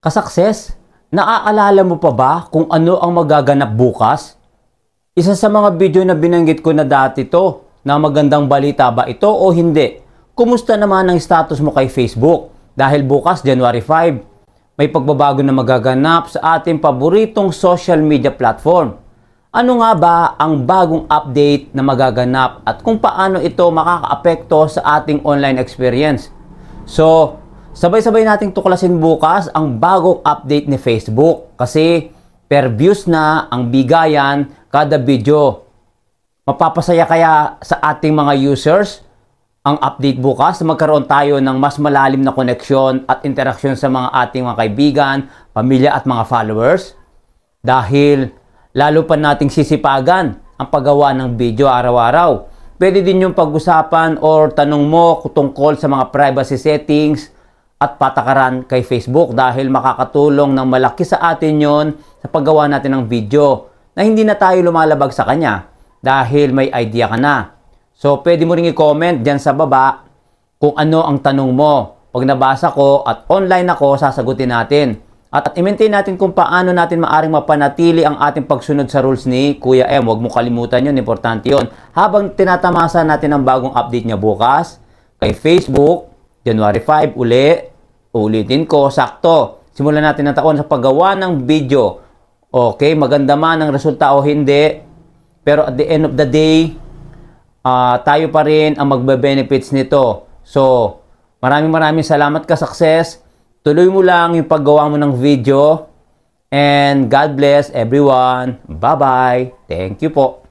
Kasakses, naaalala mo pa ba kung ano ang magaganap bukas? Isa sa mga video na binanggit ko na dati to, na magandang balita ba ito o hindi? Kumusta naman ang status mo kay Facebook? Dahil bukas, January 5, may pagbabago na magaganap sa ating paboritong social media platform. Ano nga ba ang bagong update na magaganap at kung paano ito makakaapekto sa ating online experience? So, sabay-sabay nating tuklasin bukas ang bagong update ni Facebook kasi per views na ang bigayan kada video. Mapapasaya kaya sa ating mga users ang update bukas na magkaroon tayo ng mas malalim na koneksyon at interaksyon sa mga ating mga kaibigan, pamilya at mga followers? Dahil lalo pa nating sisipagan ang paggawa ng video araw-araw. Pwede din yung pag-usapan or tanong mo tungkol sa mga privacy settings at patakaran kay Facebook dahil makakatulong ng malaki sa atin yon sa paggawa natin ng video na hindi na tayo lumalabag sa kanya dahil may idea ka na. So, pwede mo ring i-comment dyan sa baba kung ano ang tanong mo. Pag nabasa ko at online ako, sasagutin natin. At i-maintain natin kung paano natin maaring mapanatili ang ating pagsunod sa rules ni Kuya M. Huwag mo kalimutan yun, importante yun. Habang tinatamasa natin ang bagong update niya bukas kay Facebook, January 5 ulitin ko, sakto. Simulan natin ang taon sa paggawa ng video. Okay, maganda man ang resulta o hindi. Pero at the end of the day, tayo pa rin ang magbe-benefits nito. So, maraming salamat ka-success. Tuloy mo lang yung paggawa mo ng video. And God bless everyone. Bye-bye. Thank you po.